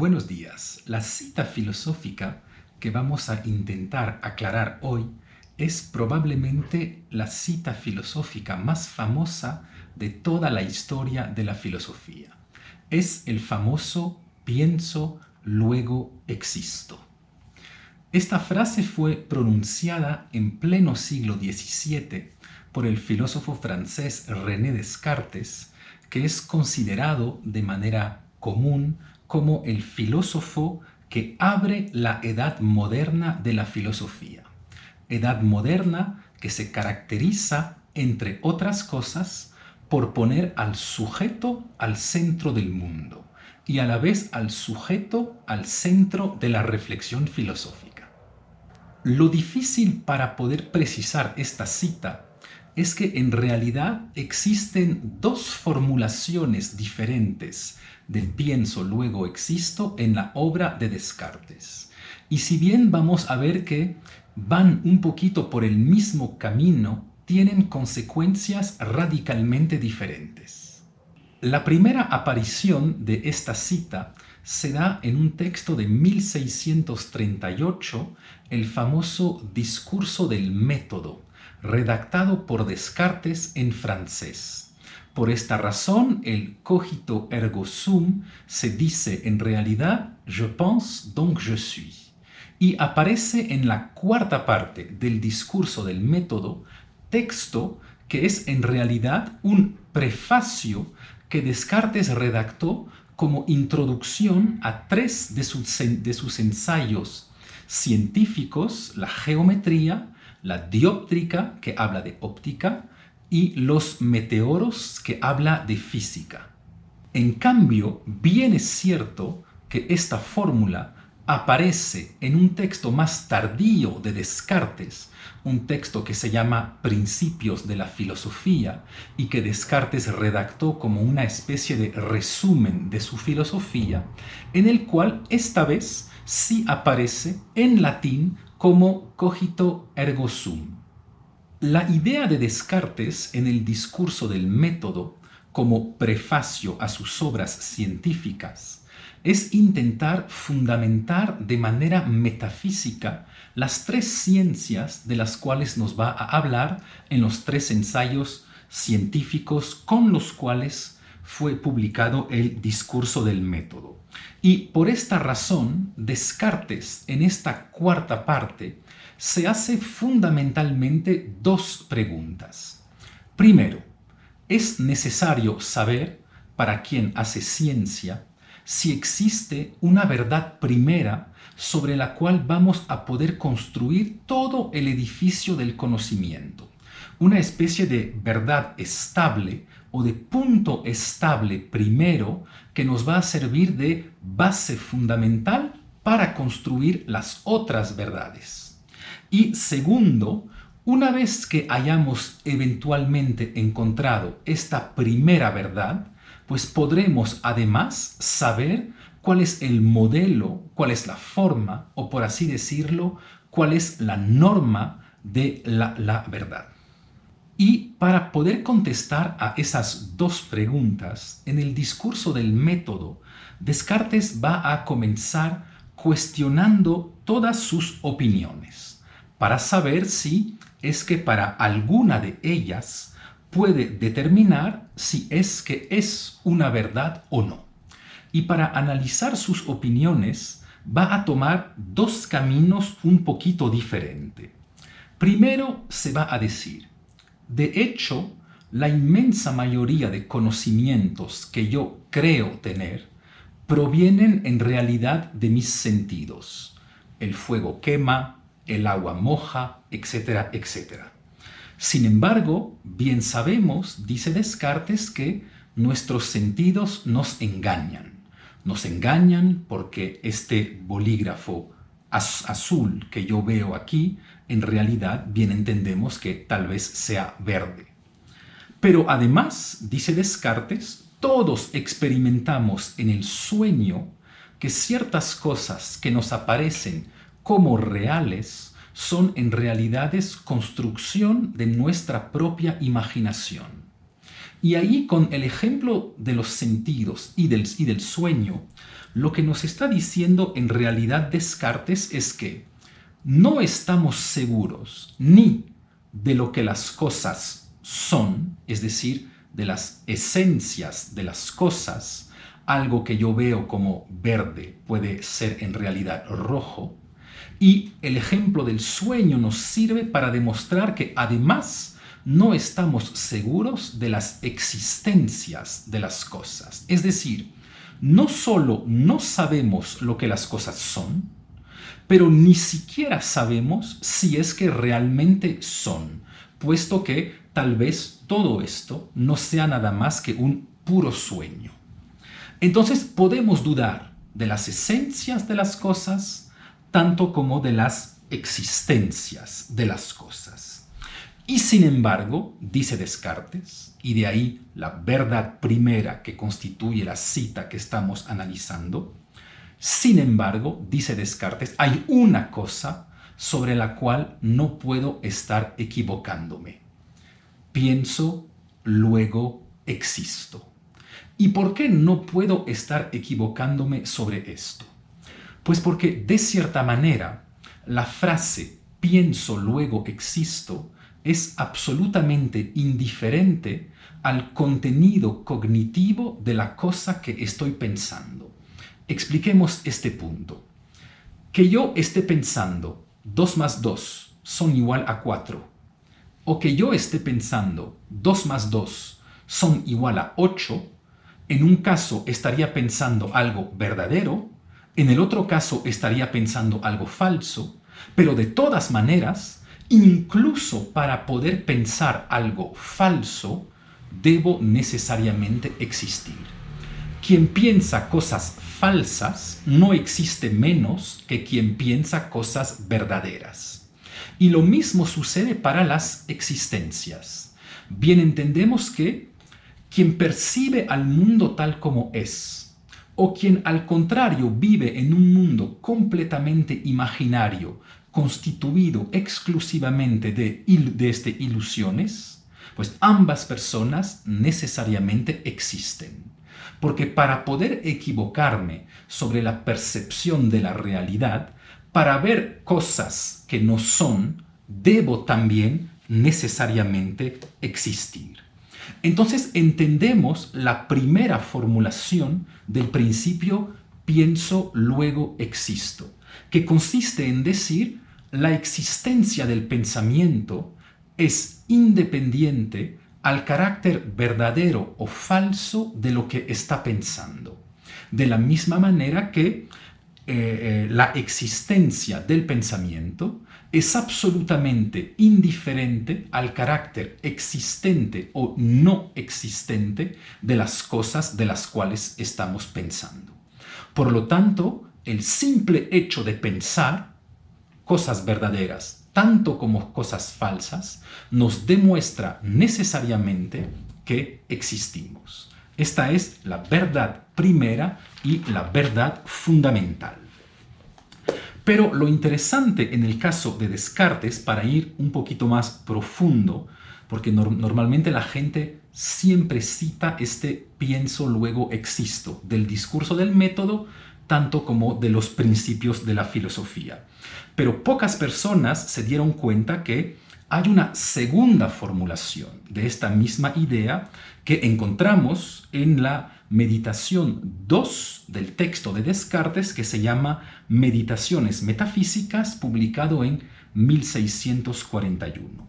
Buenos días. La cita filosófica que vamos a intentar aclarar hoy es probablemente la cita filosófica más famosa de toda la historia de la filosofía. Es el famoso pienso, luego existo. Esta frase fue pronunciada en pleno siglo XVII por el filósofo francés René Descartes, que es considerado de manera común como el filósofo que abre la edad moderna de la filosofía. Edad moderna que se caracteriza, entre otras cosas, por poner al sujeto al centro del mundo y a la vez al sujeto al centro de la reflexión filosófica. Lo difícil para poder precisar esta cita es que en realidad existen dos formulaciones diferentes del pienso luego existo en la obra de Descartes. Y si bien vamos a ver que van un poquito por el mismo camino, tienen consecuencias radicalmente diferentes. La primera aparición de esta cita se da en un texto de 1638, el famoso Discurso del Método, redactado por Descartes en francés. Por esta razón, el cogito ergo sum se dice en realidad je pense donc je suis, y aparece en la cuarta parte del Discurso del Método, texto que es en realidad un prefacio que Descartes redactó como introducción a tres de sus ensayos científicos: la geometría, la dióptrica, que habla de óptica, y los meteoros, que habla de física. En cambio, bien es cierto que esta fórmula aparece en un texto más tardío de Descartes, un texto que se llama Principios de la Filosofía y que Descartes redactó como una especie de resumen de su filosofía, en el cual esta vez sí aparece en latín como cogito ergo sum. La idea de Descartes en el Discurso del Método, como prefacio a sus obras científicas, es intentar fundamentar de manera metafísica las tres ciencias de las cuales nos va a hablar en los tres ensayos científicos con los cuales fue publicado el Discurso del Método. Y por esta razón, Descartes, en esta cuarta parte, se hace fundamentalmente dos preguntas. Primero, ¿es necesario saber, para quien hace ciencia, si existe una verdad primera sobre la cual vamos a poder construir todo el edificio del conocimiento? Una especie de verdad estable o de punto estable primero que nos va a servir de base fundamental para construir las otras verdades. Y segundo, una vez que hayamos eventualmente encontrado esta primera verdad, pues podremos además saber cuál es el modelo, cuál es la forma, o por así decirlo, cuál es la norma de la verdad. Y para poder contestar a esas dos preguntas, en el Discurso del Método, Descartes va a comenzar cuestionando todas sus opiniones, para saber si es que para alguna de ellas puede determinar si es que es una verdad o no. Y para analizar sus opiniones va a tomar dos caminos un poquito diferentes. Primero se va a decir: de hecho, la inmensa mayoría de conocimientos que yo creo tener provienen en realidad de mis sentidos. El fuego quema, el agua moja, etcétera, etcétera. Sin embargo, bien sabemos, dice Descartes, que nuestros sentidos nos engañan. Nos engañan porque este bolígrafo azul que yo veo aquí, en realidad bien entendemos que tal vez sea verde. Pero además, dice Descartes, todos experimentamos en el sueño que ciertas cosas que nos aparecen como reales son en realidades construcción de nuestra propia imaginación. Y ahí con el ejemplo de los sentidos y del sueño, lo que nos está diciendo en realidad Descartes es que no estamos seguros ni de lo que las cosas son, es decir, de las esencias de las cosas. Algo que yo veo como verde puede ser en realidad rojo. Y el ejemplo del sueño nos sirve para demostrar que además no estamos seguros de las existencias de las cosas. Es decir, no solo no sabemos lo que las cosas son, pero ni siquiera sabemos si es que realmente son, puesto que tal vez todo esto no sea nada más que un puro sueño. Entonces podemos dudar de las esencias de las cosas, tanto como de las existencias de las cosas. Y sin embargo, dice Descartes, y de ahí la verdad primera que constituye la cita que estamos analizando, sin embargo, dice Descartes, hay una cosa sobre la cual no puedo estar equivocándome. Pienso, luego existo. ¿Y por qué no puedo estar equivocándome sobre esto? Pues porque de cierta manera la frase pienso, luego existo es absolutamente indiferente al contenido cognitivo de la cosa que estoy pensando. Expliquemos este punto. Que yo esté pensando 2 más 2 son igual a 4, o que yo esté pensando 2 más 2 son igual a 8, en un caso estaría pensando algo verdadero, en el otro caso estaría pensando algo falso, pero de todas maneras, incluso para poder pensar algo falso, debo necesariamente existir. Quien piensa cosas falsas no existe menos que quien piensa cosas verdaderas. Y lo mismo sucede para las existencias. Bien entendemos que quien percibe al mundo tal como es, o quien al contrario vive en un mundo completamente imaginario, constituido exclusivamente de ilusiones, pues ambas personas necesariamente existen. Porque para poder equivocarme sobre la percepción de la realidad, para ver cosas que no son, debo también necesariamente existir. Entonces entendemos la primera formulación del principio pienso, luego existo, que consiste en decir la existencia del pensamiento es independiente al carácter verdadero o falso de lo que está pensando. De la misma manera que la existencia del pensamiento es absolutamente indiferente al carácter existente o no existente de las cosas de las cuales estamos pensando. Por lo tanto, el simple hecho de pensar cosas verdaderas, tanto como cosas falsas, nos demuestra necesariamente que existimos. Esta es la verdad primera y la verdad fundamental. Pero lo interesante en el caso de Descartes, para ir un poquito más profundo, porque normalmente la gente siempre cita este pienso, luego existo, del discurso del método, tanto como de los principios de la filosofía. Pero pocas personas se dieron cuenta que hay una segunda formulación de esta misma idea que encontramos en la Meditación 2 del texto de Descartes, que se llama Meditaciones Metafísicas, publicado en 1641.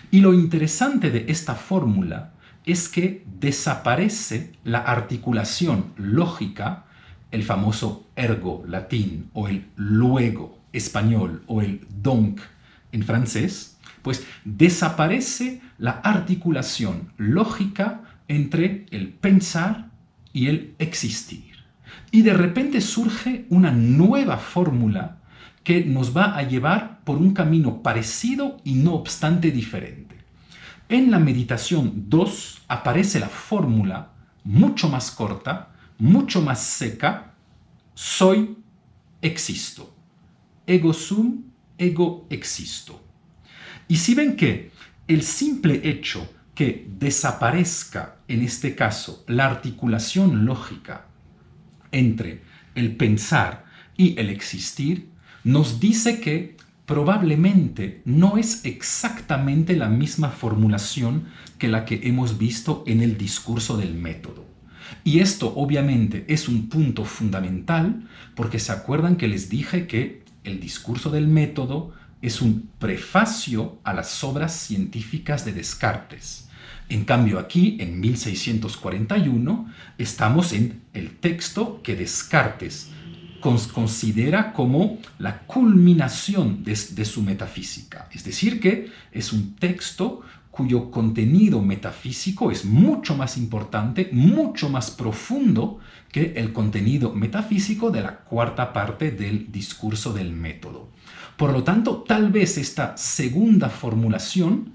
Y lo interesante de esta fórmula es que desaparece la articulación lógica, el famoso ergo latín o el luego español o el donc en francés, pues desaparece la articulación lógica entre el pensar y el existir. Y de repente surge una nueva fórmula que nos va a llevar por un camino parecido y no obstante diferente. En la meditación 2 aparece la fórmula mucho más corta, mucho más seca: soy, existo. Ego sum, ego existo. Y si ven que el simple hecho que desaparezca, en este caso, la articulación lógica entre el pensar y el existir, nos dice que probablemente no es exactamente la misma formulación que la que hemos visto en el discurso del método. Y esto obviamente es un punto fundamental porque se acuerdan que les dije que el discurso del método es un prefacio a las obras científicas de Descartes. En cambio aquí, en 1641, estamos en el texto que Descartes considera como la culminación de su metafísica. Es decir, que es un texto cuyo contenido metafísico es mucho más importante, mucho más profundo que el contenido metafísico de la cuarta parte del discurso del método. Por lo tanto, tal vez esta segunda formulación,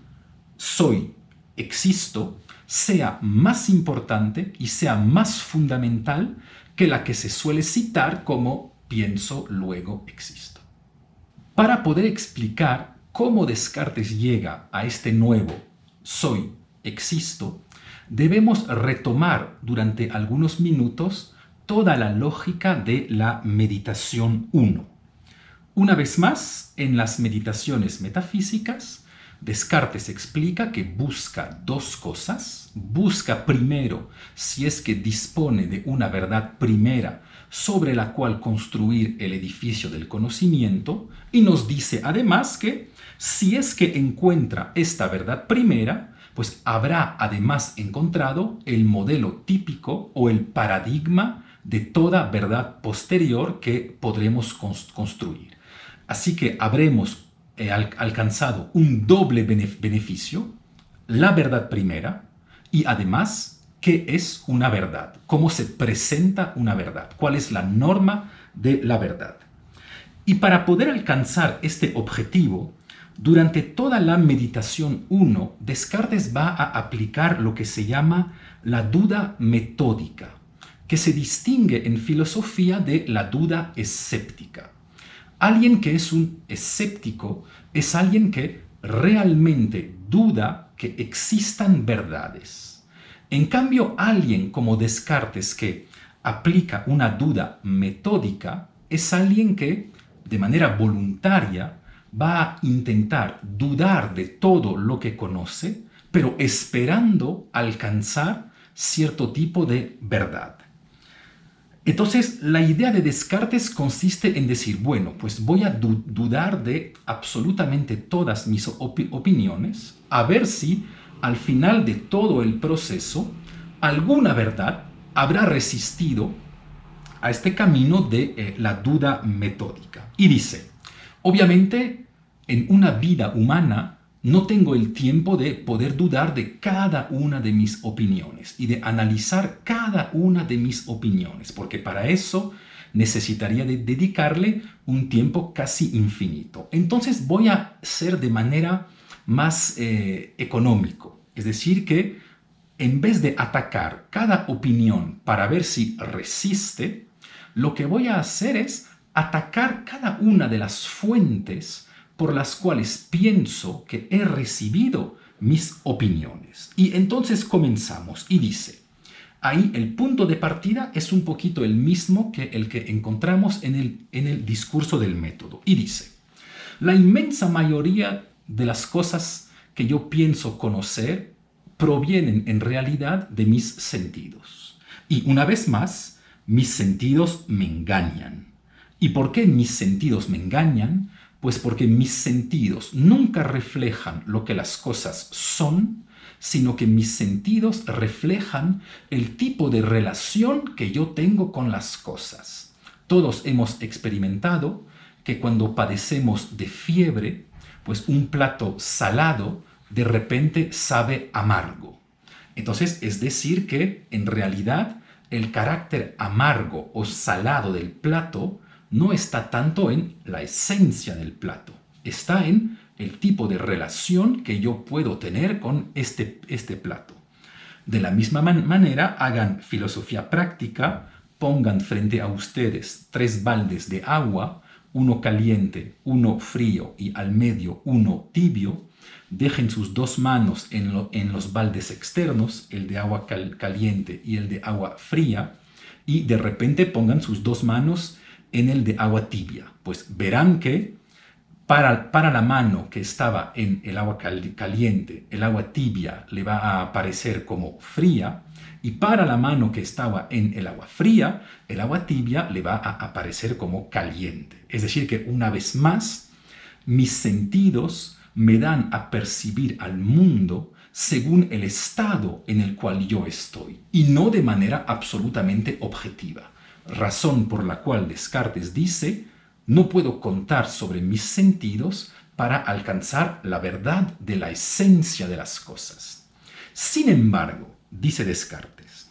soy, existo, sea más importante y sea más fundamental que la que se suele citar como pienso, luego existo. Para poder explicar cómo Descartes llega a este nuevo soy, existo, debemos retomar durante algunos minutos toda la lógica de la meditación 1. Una vez más, en las meditaciones metafísicas, Descartes explica que busca dos cosas. Busca primero si es que dispone de una verdad primera sobre la cual construir el edificio del conocimiento y nos dice además que si es que encuentra esta verdad primera, pues habrá además encontrado el modelo típico o el paradigma de toda verdad posterior que podremos construir. Así que habremos alcanzado un doble beneficio, la verdad primera y además qué es una verdad, cómo se presenta una verdad, cuál es la norma de la verdad. Y para poder alcanzar este objetivo, durante toda la meditación 1, Descartes va a aplicar lo que se llama la duda metódica, que se distingue en filosofía de la duda escéptica. Alguien que es un escéptico es alguien que realmente duda que existan verdades. En cambio, alguien como Descartes que aplica una duda metódica es alguien que de manera voluntaria va a intentar dudar de todo lo que conoce, pero esperando alcanzar cierto tipo de verdad. Entonces, la idea de Descartes consiste en decir, bueno, pues voy a dudar de absolutamente todas mis opiniones, a ver si al final de todo el proceso alguna verdad habrá resistido a este camino de la duda metódica. Y dice, obviamente, en una vida humana no tengo el tiempo de poder dudar de cada una de mis opiniones y de analizar cada una de mis opiniones, porque para eso necesitaría de dedicarle un tiempo casi infinito. Entonces voy a ser de manera más económico, es decir que en vez de atacar cada opinión para ver si resiste, lo que voy a hacer es atacar cada una de las fuentes por las cuales pienso que he recibido mis opiniones. Y entonces comenzamos y dice, ahí el punto de partida es un poquito el mismo que el que encontramos en el discurso del método. Y dice, la inmensa mayoría de las cosas que yo pienso conocer provienen en realidad de mis sentidos. Y una vez más, mis sentidos me engañan. ¿Y por qué mis sentidos me engañan? Pues porque mis sentidos nunca reflejan lo que las cosas son, sino que mis sentidos reflejan el tipo de relación que yo tengo con las cosas. Todos hemos experimentado que cuando padecemos de fiebre, pues un plato salado de repente sabe amargo. Entonces, es decir que en realidad el carácter amargo o salado del plato no está tanto en la esencia del plato, está en el tipo de relación que yo puedo tener con este plato. De la misma manera, hagan filosofía práctica, pongan frente a ustedes 3 baldes de agua, uno caliente, uno frío y al medio uno tibio, dejen sus dos manos en los baldes externos, el de agua caliente y el de agua fría, y de repente pongan sus dos manos en el de agua tibia. Pues verán que para la mano que estaba en el agua caliente, el agua tibia le va a aparecer como fría, y para la mano que estaba en el agua fría, el agua tibia le va a aparecer como caliente. Es decir, que una vez más, mis sentidos me dan a percibir al mundo según el estado en el cual yo estoy, y no de manera absolutamente objetiva. Razón por la cual Descartes dice: no puedo contar sobre mis sentidos para alcanzar la verdad de la esencia de las cosas. Sin embargo, dice Descartes,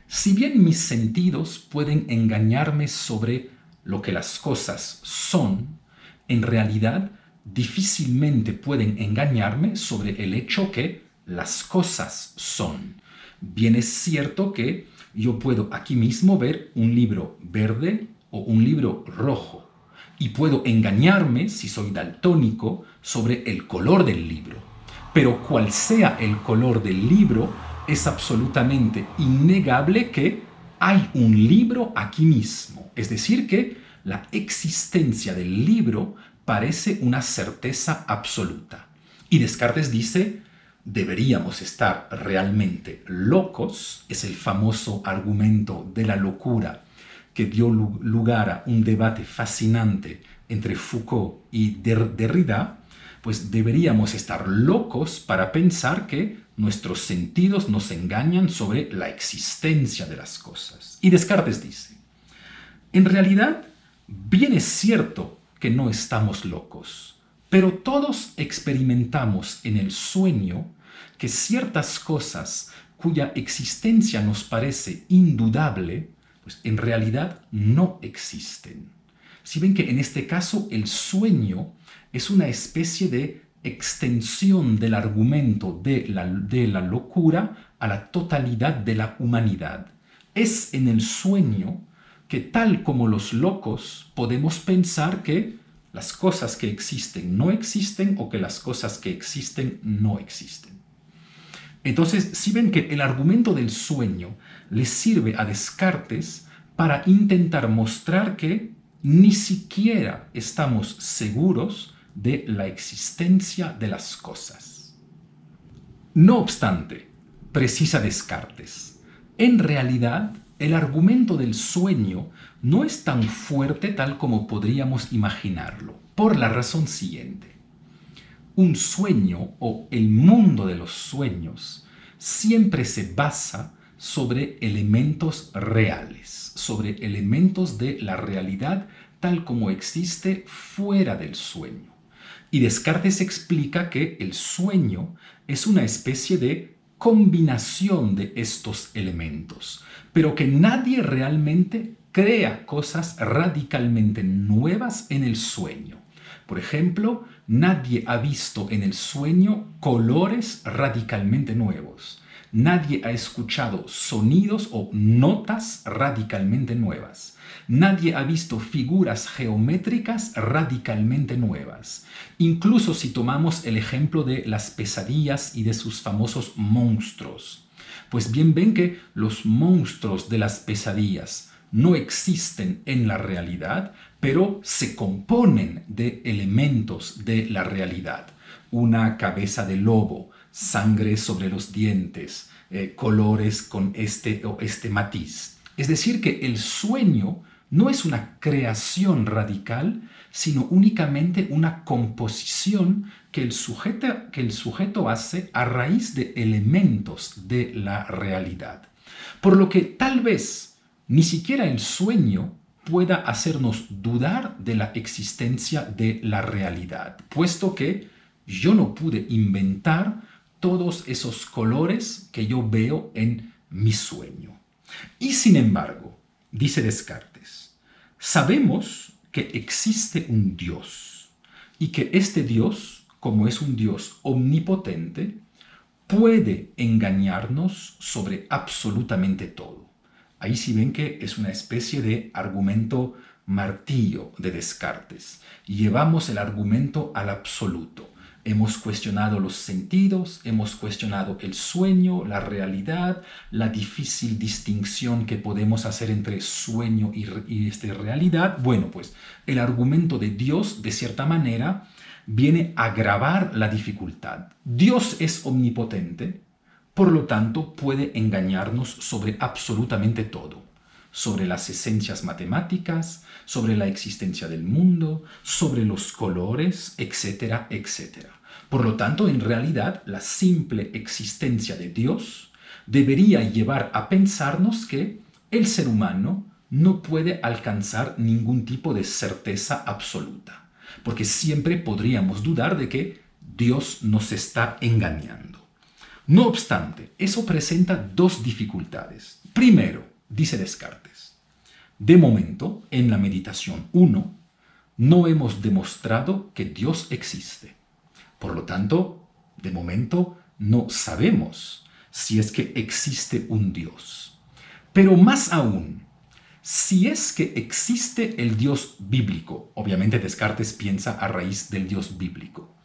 si bien mis sentidos pueden engañarme sobre lo que las cosas son, en realidad difícilmente pueden engañarme sobre el hecho que las cosas son. Bien es cierto que yo puedo aquí mismo ver un libro verde o un libro rojo, y puedo engañarme, si soy daltónico, sobre el color del libro. Pero cual sea el color del libro, es absolutamente innegable que hay un libro aquí mismo. Es decir, que la existencia del libro parece una certeza absoluta. Y Descartes dice: deberíamos estar realmente locos. Es el famoso argumento de la locura que dio lugar a un debate fascinante entre Foucault y Derrida. Pues deberíamos estar locos para pensar que nuestros sentidos nos engañan sobre la existencia de las cosas. Y Descartes dice: en realidad, bien es cierto que no estamos locos, pero todos experimentamos en el sueño que ciertas cosas cuya existencia nos parece indudable, pues en realidad no existen. Si ven que en este caso el sueño es una especie de extensión del argumento de la locura a la totalidad de la humanidad. Es en el sueño que, tal como los locos, podemos pensar que las cosas que existen no existen, o que las cosas que existen no existen. Entonces, si ven que el argumento del sueño le sirve a Descartes para intentar mostrar que ni siquiera estamos seguros de la existencia de las cosas. No obstante, precisa Descartes, en realidad el argumento del sueño no es tan fuerte tal como podríamos imaginarlo, por la razón siguiente. Un sueño, o el mundo de los sueños, siempre se basa sobre elementos reales, sobre elementos de la realidad tal como existe fuera del sueño. Y Descartes explica que el sueño es una especie de combinación de estos elementos, pero que nadie realmente crea cosas radicalmente nuevas en el sueño. Por ejemplo, nadie ha visto en el sueño colores radicalmente nuevos. Nadie ha escuchado sonidos o notas radicalmente nuevas. Nadie ha visto figuras geométricas radicalmente nuevas. Incluso si tomamos el ejemplo de las pesadillas y de sus famosos monstruos. Pues bien ven que los monstruos de las pesadillas no existen en la realidad, pero se componen de elementos de la realidad. Una cabeza de lobo, sangre sobre los dientes, colores con este o este matiz. Es decir, que el sueño no es una creación radical, sino únicamente una composición que el sujeto hace a raíz de elementos de la realidad. Por lo que tal vez ni siquiera el sueño pueda hacernos dudar de la existencia de la realidad, puesto que yo no pude inventar todos esos colores que yo veo en mi sueño. Y sin embargo, dice Descartes, sabemos que existe un Dios, y que este Dios, como es un Dios omnipotente, puede engañarnos sobre absolutamente todo. Ahí sí ven que es una especie de argumento martillo de Descartes. Llevamos el argumento al absoluto. Hemos cuestionado los sentidos, hemos cuestionado el sueño, la realidad, la difícil distinción que podemos hacer entre sueño y realidad. Bueno, pues el argumento de Dios, de cierta manera, viene a agravar la dificultad. Dios es omnipotente, por lo tanto puede engañarnos sobre absolutamente todo. Sobre las esencias matemáticas, sobre la existencia del mundo, sobre los colores, etcétera, etcétera. Por lo tanto, en realidad, la simple existencia de Dios debería llevar a pensarnos que el ser humano no puede alcanzar ningún tipo de certeza absoluta, porque siempre podríamos dudar de que Dios nos está engañando. No obstante, eso presenta dos dificultades. Primero, dice Descartes, de momento, en la meditación 1, no hemos demostrado que Dios existe. Por lo tanto, de momento, no sabemos si es que existe un Dios. Pero más aún, si es que existe el Dios bíblico, obviamente Descartes piensa a raíz del Dios bíblico,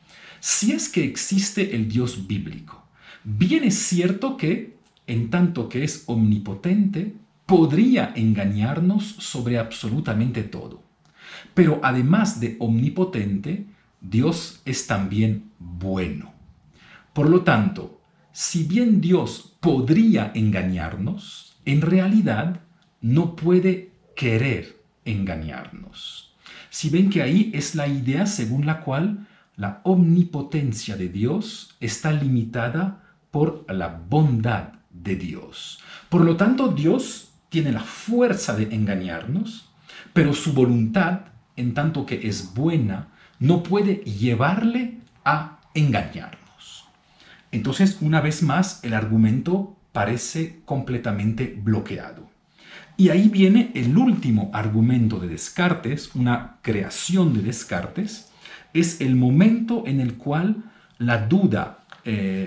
si es que existe el Dios bíblico, bien es cierto que, en tanto que es omnipotente, podría engañarnos sobre absolutamente todo. Pero además de omnipotente, Dios es también bueno. Por lo tanto, si bien Dios podría engañarnos, en realidad no puede querer engañarnos. Si ven que ahí es la idea según la cual la omnipotencia de Dios está limitada por la bondad de Dios. Por lo tanto, Dios tiene la fuerza de engañarnos, pero su voluntad, en tanto que es buena, no puede llevarle a engañarnos. Entonces, una vez más, el argumento parece completamente bloqueado. Y ahí viene el último argumento de Descartes, una creación de Descartes, es el momento en el cual la duda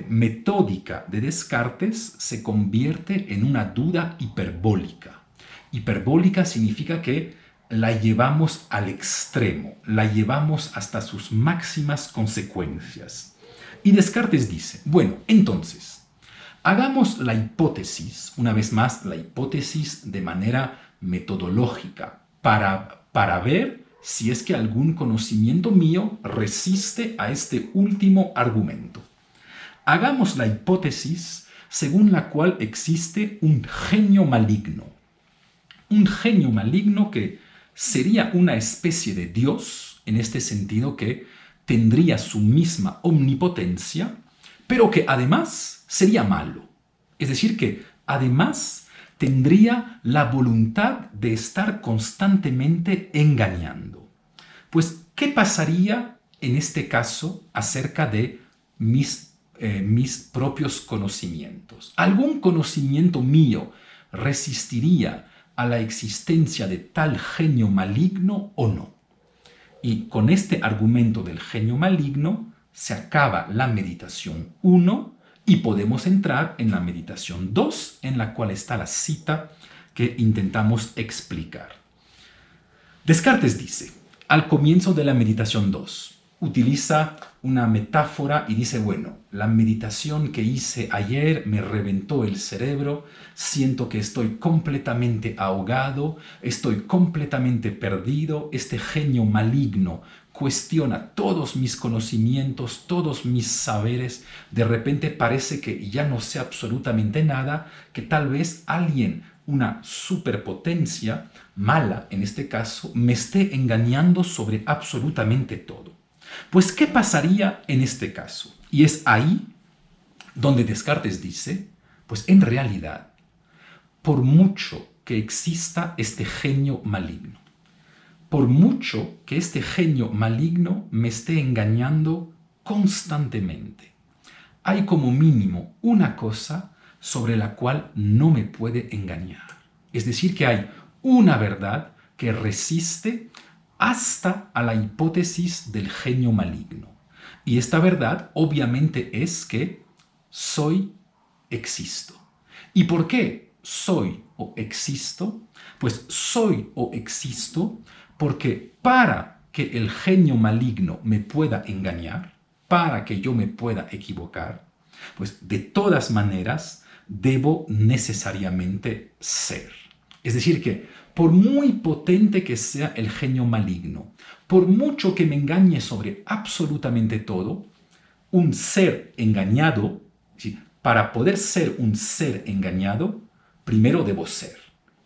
metódica de Descartes se convierte en una duda hiperbólica. Hiperbólica significa que la llevamos al extremo, la llevamos hasta sus máximas consecuencias. Y Descartes dice, bueno, entonces, hagamos la hipótesis, una vez más, la hipótesis de manera metodológica, para ver si es que algún conocimiento mío resiste a este último argumento. Hagamos la hipótesis según la cual existe un genio maligno. Un genio maligno que sería una especie de Dios, en este sentido que tendría su misma omnipotencia, pero que además sería malo. Es decir, que además tendría la voluntad de estar constantemente engañando. Pues, ¿qué pasaría en este caso acerca de mis propios conocimientos? ¿Algún conocimiento mío resistiría a la existencia de tal genio maligno o no? Y con este argumento del genio maligno se acaba la meditación 1 y podemos entrar en la meditación 2, en la cual está la cita que intentamos explicar. Descartes dice, al comienzo de la meditación 2, utiliza una metáfora y dice, bueno, la meditación que hice ayer me reventó el cerebro, siento que estoy completamente ahogado, estoy completamente perdido, este genio maligno cuestiona todos mis conocimientos, todos mis saberes, de repente parece que ya no sé absolutamente nada, que tal vez alguien, una superpotencia, mala en este caso, me esté engañando sobre absolutamente todo. Pues, ¿qué pasaría en este caso? Y es ahí donde Descartes dice, pues en realidad, por mucho que exista este genio maligno, por mucho que este genio maligno me esté engañando constantemente, hay como mínimo una cosa sobre la cual no me puede engañar. Es decir, que hay una verdad que resiste hasta a la hipótesis del genio maligno. Y esta verdad obviamente es que existo. ¿Y por qué soy o existo? Pues soy o existo Porque para que el genio maligno me pueda engañar, para que yo me pueda equivocar, pues de todas maneras debo necesariamente ser. Es decir, que por muy potente que sea el genio maligno, por mucho que me engañe sobre absolutamente todo, un ser engañado, ¿sí? Para poder ser un ser engañado, primero debo ser.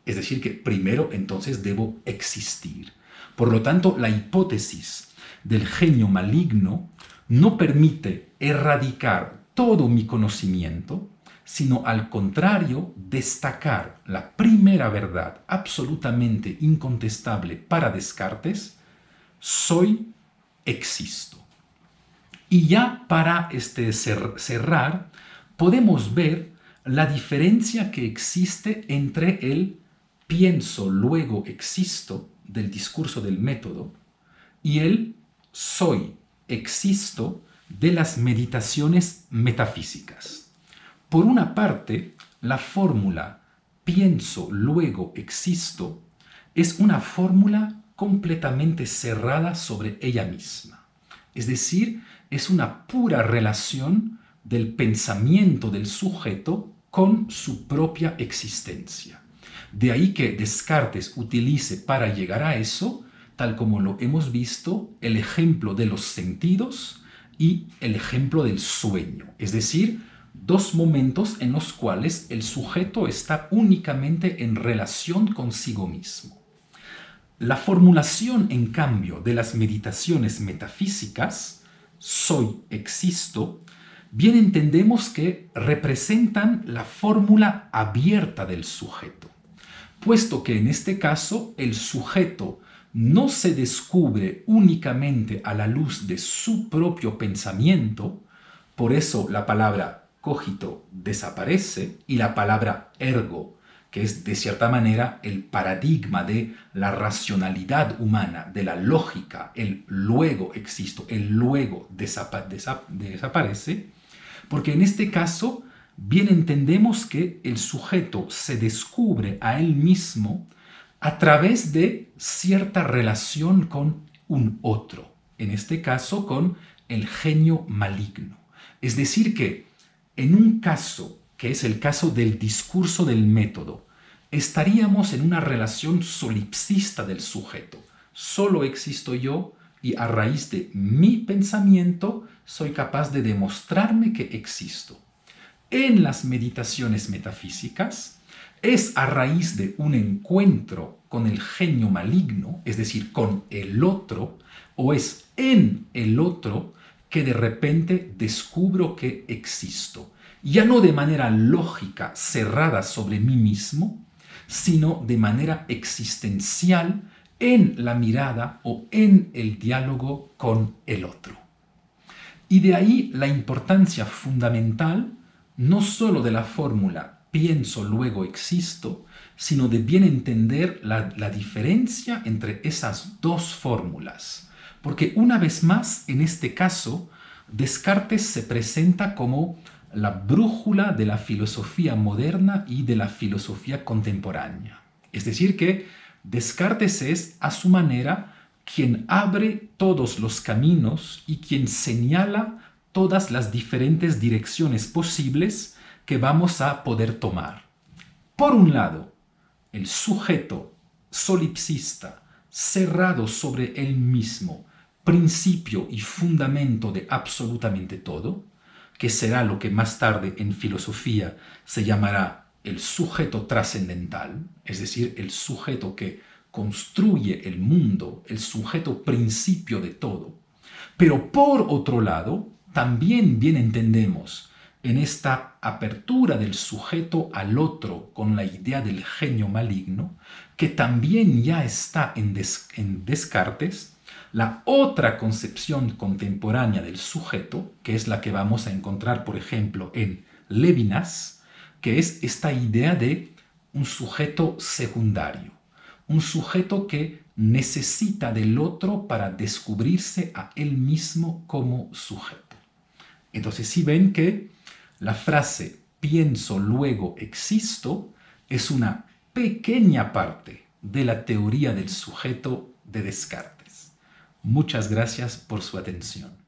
Es decir, que primero entonces debo existir. Por lo tanto, la hipótesis del genio maligno no permite erradicar todo mi conocimiento, sino al contrario, destacar la primera verdad absolutamente incontestable para Descartes: soy, existo. Y ya para cerrar, podemos ver la diferencia que existe entre el pienso, luego existo del discurso del método y el soy, existo de las meditaciones metafísicas. Por una parte, la fórmula pienso, luego existo es una fórmula completamente cerrada sobre ella misma. Es decir, es una pura relación del pensamiento del sujeto con su propia existencia. De ahí que Descartes utilice para llegar a eso, tal como lo hemos visto, el ejemplo de los sentidos y el ejemplo del sueño. Es decir, dos momentos en los cuales el sujeto está únicamente en relación consigo mismo. La formulación, en cambio, de las meditaciones metafísicas, soy, existo, bien entendemos que representan la fórmula abierta del sujeto, puesto que en este caso el sujeto no se descubre únicamente a la luz de su propio pensamiento, por eso la palabra cogito desaparece y la palabra ergo, que es de cierta manera el paradigma de la racionalidad humana, de la lógica, el luego existo, el luego desaparece, porque en este caso bien entendemos que el sujeto se descubre a él mismo a través de cierta relación con un otro, en este caso con el genio maligno. Es decir que en un caso, que es el caso del discurso del método, estaríamos en una relación solipsista del sujeto. Solo existo yo y a raíz de mi pensamiento soy capaz de demostrarme que existo. En las meditaciones metafísicas es a raíz de un encuentro con el genio maligno, es decir, con el otro, o es en el otro que de repente descubro que existo. Ya no de manera lógica, cerrada sobre mí mismo, sino de manera existencial en la mirada o en el diálogo con el otro. Y de ahí la importancia fundamental no sólo de la fórmula pienso, luego existo, sino de bien entender la diferencia entre esas dos fórmulas. Porque una vez más, en este caso, Descartes se presenta como la brújula de la filosofía moderna y de la filosofía contemporánea. Es decir, que Descartes es, a su manera, quien abre todos los caminos y quien señala todas las diferentes direcciones posibles que vamos a poder tomar. Por un lado, el sujeto solipsista, cerrado sobre él mismo, principio y fundamento de absolutamente todo, que será lo que más tarde en filosofía se llamará el sujeto trascendental, es decir, el sujeto que construye el mundo, el sujeto principio de todo. Pero por otro lado, también bien entendemos en esta apertura del sujeto al otro con la idea del genio maligno, que también ya está en Descartes, la otra concepción contemporánea del sujeto, que es la que vamos a encontrar, por ejemplo, en Levinas, que es esta idea de un sujeto secundario, un sujeto que necesita del otro para descubrirse a él mismo como sujeto. Entonces, si ven que la frase pienso, luego existo es una pequeña parte de la teoría del sujeto de Descartes. Muchas gracias por su atención.